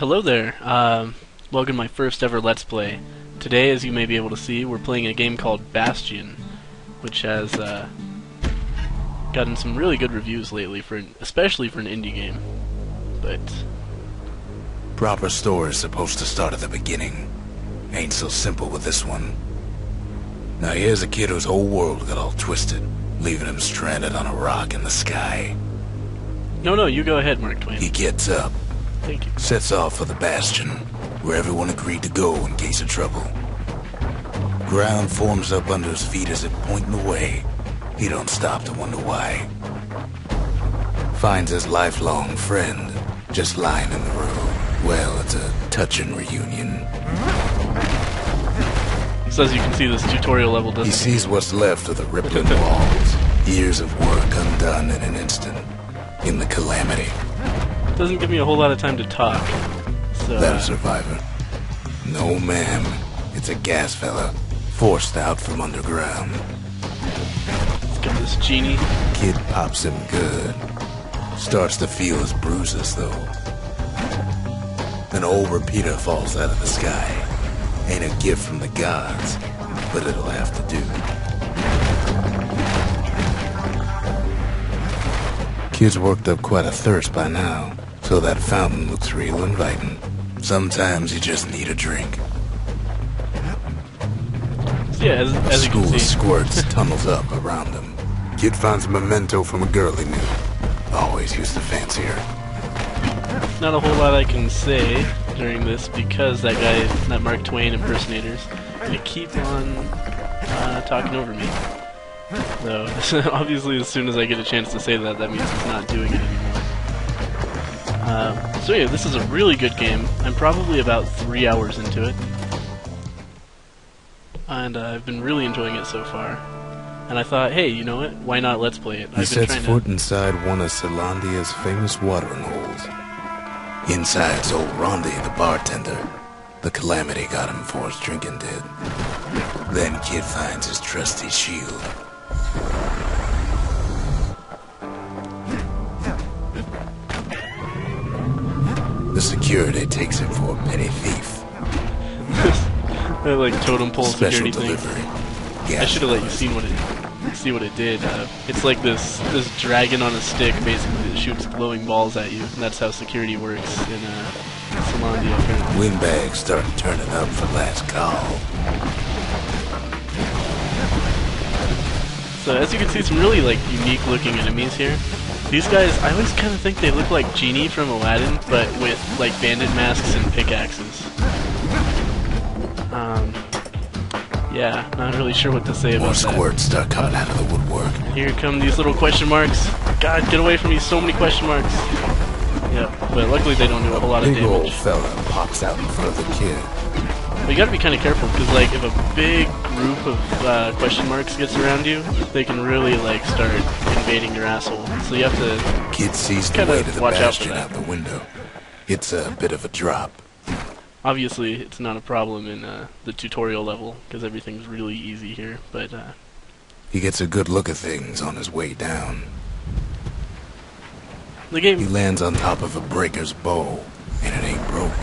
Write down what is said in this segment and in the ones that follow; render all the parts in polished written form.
Hello there. Welcome to my first ever Let's Play. Today, as you may be able to see, we're playing a game called Bastion, which has gotten some really good reviews lately, especially for an indie game. But proper story is supposed to start at the beginning. Ain't so simple with this one. Now here's a kid whose whole world got all twisted, leaving him stranded on a rock in the sky. No, you go ahead, Mark Twain. He gets up, Thank you. sets off for the Bastion, where everyone agreed to go in case of trouble. Ground forms up under his feet as if pointing away. He don't stop to wonder why. Finds his lifelong friend just lying in the road. Well, it's a touching reunion. So as you can see, this tutorial level doesn't... He sees what's left of the rippling walls. Years of work undone in an instant. In the calamity. doesn't give me a whole lot of time to talk. So, That a survivor? No, ma'am. It's a gas fella. Forced out from underground. Let's get this genie. Kid pops him good. Starts to feel his bruises, though. An old repeater falls out of the sky. Ain't a gift from the gods, but it'll have to do. Kid's worked up quite a thirst by now, so that fountain looks real inviting. Sometimes you just need a drink. So yeah, as you School can of see, squirts tunnels up around him. Kid finds a memento from a girl he knew. Always used to fancy her. not a whole lot I can say during this because that Mark Twain impersonator's gonna keep on talking over me. So obviously, as soon as I get a chance to say that, that means he's not doing it anymore. So yeah, this is a really good game. I'm probably about 3 hours into it, and I've been really enjoying it so far. And I thought, hey, you know what? Why not let's play it? He sets foot inside one of Zealandia's famous watering holes. Inside's old Rondi, the bartender. The calamity got him before his drinking did. Then Kid finds his trusty shield. The security takes him for a petty thief. That like totem pole Special security delivery. thing. I should have let you see what it did. It's like this dragon on a stick, basically, that shoots glowing balls at you, and that's how security works in Zealandia, apparently. Windbags start turning up for last call. So as you can see, some really like unique looking enemies here. These guys, I always kind of think they look like Genie from Aladdin, but with like bandit masks and pickaxes. Yeah, not really sure what to say about that. More squirts start coming out of the woodwork. Here come these little question marks. God, get away from me, so many question marks. Yep, but luckily they don't do a whole lot of Big old damage. fella pops out in front of the kid. But you gotta be kind of careful, because like if a big group of question marks gets around you, they can really like start invading your asshole. So you have to Kid sees the kinda way to the watch out for Bastion that. out the window. It's a bit of a drop. Obviously, it's not a problem in the tutorial level, because everything's really easy here, but He gets a good look at things on his way down. the He game... lands on top of a breaker's bow, and it ain't broke.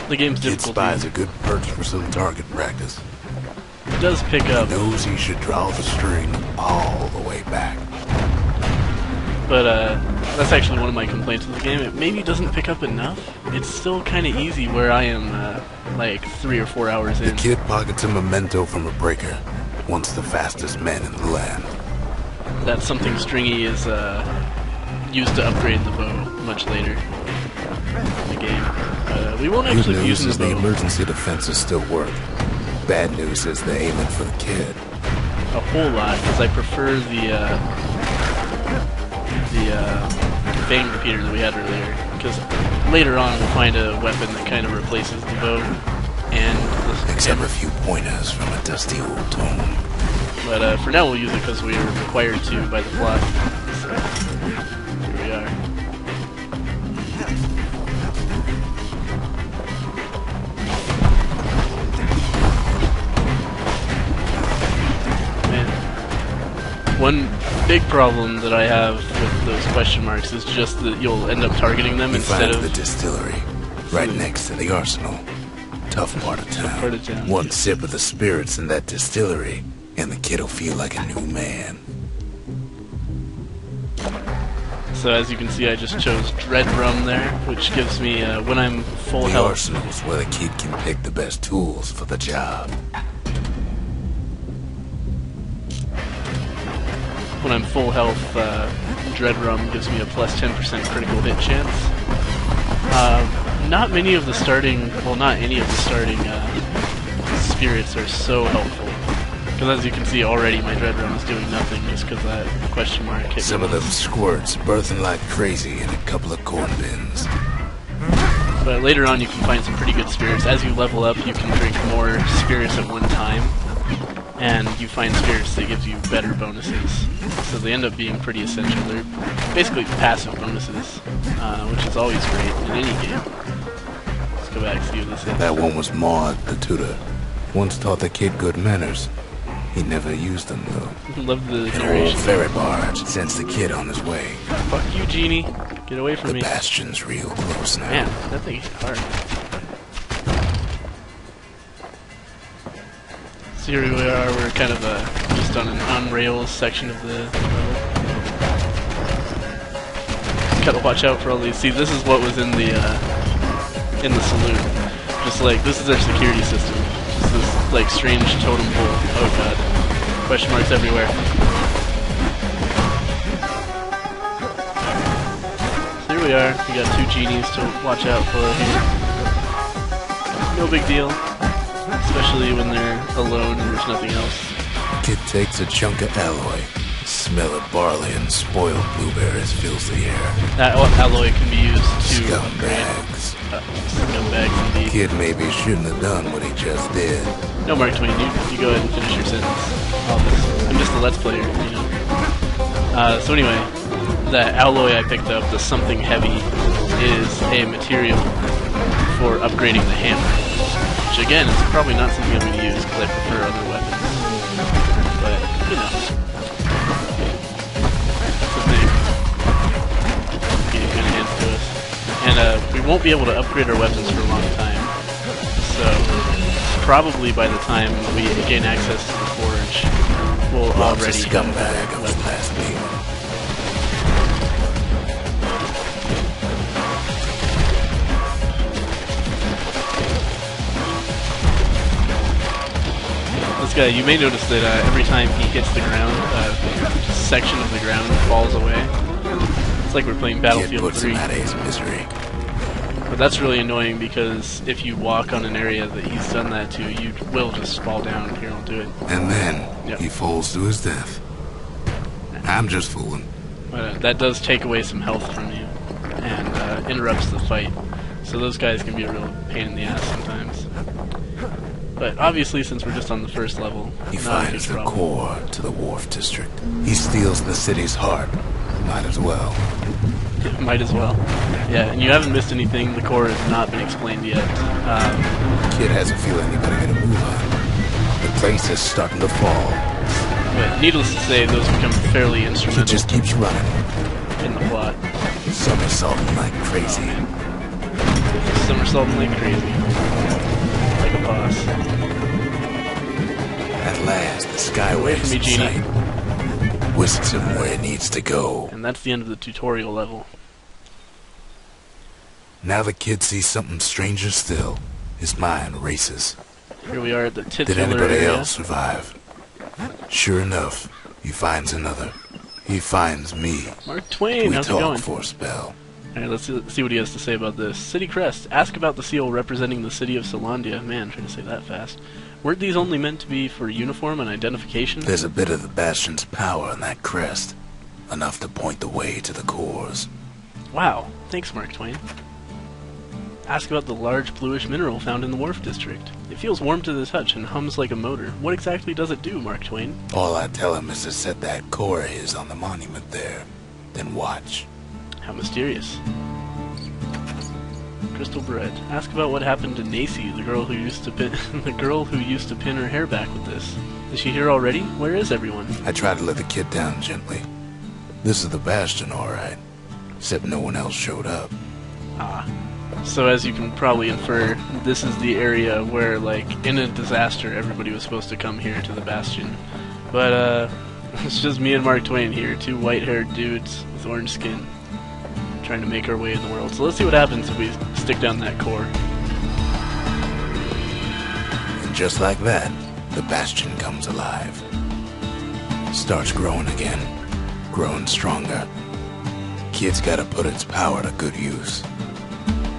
The game's Kid difficulty spies a good perch for some target practice. does pick He up, knows he should draw the string all the way back. but that's actually one of my complaints with the game. It maybe doesn't pick up enough. It's still kind of easy where I am like 3 or 4 hours The in. kid pockets a memento from a breaker, once the fastest man in the land. That something stringy is used to upgrade the bow much later in the game. We won't Good actually be news using is the the bow emergency defenses still work. Bad news is they're aiming for the kid. a whole lot, because I prefer the bang repeater that we had earlier. Because later on we'll find a weapon that kind of replaces the bow and Except a few pointers from a dusty old tome. But for now we'll use it because we are required to by the plot. So here we are. Man, one big problem that I have with those question marks is just that you'll end up targeting them You instead find of the distillery, right next to the arsenal. Tough part of town. part of town. One sip of the spirits in that distillery, and the kid'll feel like a new man. So as you can see, I just chose Dread Rum there, which gives me, when I'm full The health... arsenal's where the kid can pick the best tools for the job. When I'm full health, Dread Rum gives me a plus 10% critical hit chance. Not many of the starting, well, not any of the starting spirits are so helpful. Because as you can see already, my Dread Rum is doing nothing just because that question mark hit me. Some of them squirts birthing like crazy in a couple of corn bins. But later on you can find some pretty good spirits. As you level up, you can drink more spirits at one time. And you find spirits that gives you better bonuses. So they end up being pretty essential. They're basically passive bonuses, which is always great in any game. Let's go back and see what this is. That one was Maud, the tutor. Once taught the kid good manners. He never used them, though. Love the An old narration. ferry barge sends the kid on his way. Fuck you, Genie. Get away from The me. Bastion's real close now. Man, that thing hit hard. So here we are, we're kind of just on an on-rails section of the level. Gotta watch out for all these. See, this is what was in the saloon. Just like, this is their security system. Just this, like, strange totem pole. Oh god. Question marks everywhere. So here we are. We got two genies to watch out for here. No big deal. Especially when they're alone and there's nothing else. Kid takes a chunk of alloy. Smell of barley and spoiled blueberries fills the air. That alloy can be used to Scumbags. Scumbags indeed. Kid maybe shouldn't have done what he just did. No, Mark Twain, you go ahead and finish your sentence. I'm just a Let's Player, you know. So anyway, that alloy I picked up, the something heavy, is a material for upgrading the hammer. Which again, is probably not something I'm going to use because I prefer other weapons. But, you know. It's a thing. Getting good hands to us. And we won't be able to upgrade our weapons for a long time. So, probably by the time we gain access to the forge, we'll Rob's already a scumbag of his last meal. This guy, you may notice that every time he hits the ground, a section of the ground falls away. It's like we're playing Kid Battlefield puts 3. him out of his misery. But that's really annoying because if you walk on an area that he's done that to, you will just fall down. Here, I'll do it. And then Yep. he falls to his death. I'm just fooling. But that does take away some health from you and interrupts the fight. So those guys can be a real pain in the ass sometimes. But obviously, since we're just on the first level, He not a finds huge the problem. core to the wharf district. He steals the city's heart. Might as well. Might as well. Yeah, and you haven't missed anything. The core has not been explained yet. Kid has a feeling he better get a move on. The place is starting to fall. But needless to say, those become fairly He instrumental just keeps running. in the plot. Somersaulting like crazy. Somersaulting like crazy. Like a boss. At last, the Away from skyway's me, in Genie. sight. Whisks him where he needs to go. And that's the end of the tutorial level. Now the kid sees something stranger still. His mind races. Here we are at the Did titular anybody area. else survive? Sure enough, he finds another. He finds me. Mark Twain, We how's it talk going? for a spell. Alright, let's see what he has to say about this. City crest. Ask about the seal representing the city of Solandia. Man, trying to say that fast. Weren't these only meant to be for uniform and identification? There's a bit of the Bastion's power in that crest. Enough to point the way to the cores. Wow. Thanks, Mark Twain. Ask about the large bluish mineral found in the wharf district. It feels warm to the touch and hums like a motor. What exactly does it do, Mark Twain? All I tell him is to set that core of his on the monument there. Then watch. How mysterious. Crystal bread. Ask about what happened to Nacy, the girl who used to pin her hair back with this. Is she here already? Where is everyone? I try to let the kid down gently. This is the Bastion, alright. Except no one else showed up. Ah. So as you can probably infer, this is the area where, like, in a disaster, everybody was supposed to come here to the Bastion. But, it's just me and Mark Twain here, two white-haired dudes with orange skin, trying to make our way in the world. So let's see what happens if we stick down that core. And just like that, the Bastion comes alive. Starts growing again, growing stronger. Kid's gotta put its power to good use.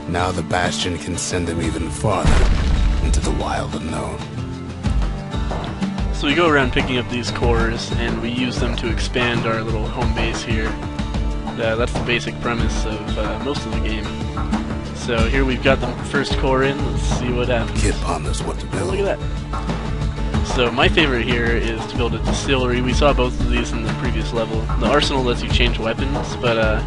Now the Bastion can send him even farther into the wild unknown. So we go around picking up these cores, and we use them to expand our little home base here. That's the basic premise of most of the game. So here we've got the first core in. Let's see what happens. Kid ponders what to build. Look at that. So my favorite here is to build a distillery. We saw both of these in the previous level. The arsenal lets you change weapons, but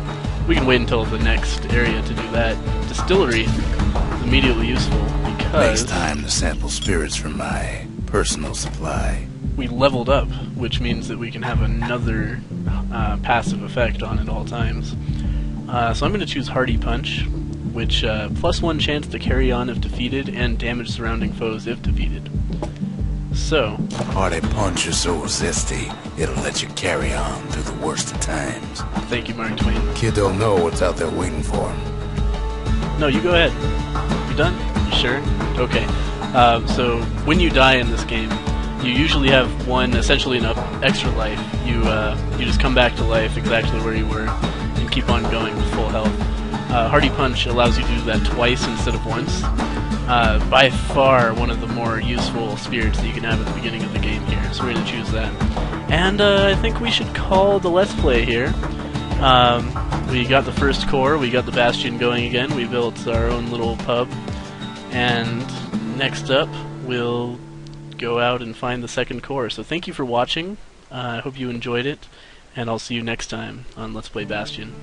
we can wait until the next area to do that. Distillery is immediately useful because Makes time to sample spirits from my personal supply. we leveled up, which means that we can have another passive effect on at all times. So I'm going to choose Hardy Punch, which +1 chance to carry on if defeated and damage surrounding foes if defeated. So Hardy Punch is so zesty, it'll let you carry on through the worst of times. thank you, Mark Twain. Kid don't know what's out there waiting for him. No, you go ahead. You done? You sure? Okay. So when you die in this game, you usually have essentially an extra life. You just come back to life exactly where you were and keep on going with full health. Hardy Punch allows you to do that twice instead of once. By far one of the more useful spirits that you can have at the beginning of the game here, so we're going to choose that. And I think we should call the Let's Play here. We got the first core, we got the Bastion going again, we built our own little pub, and next up we'll go out and find the second core. So thank you for watching, I hope you enjoyed it, and I'll see you next time on Let's Play Bastion.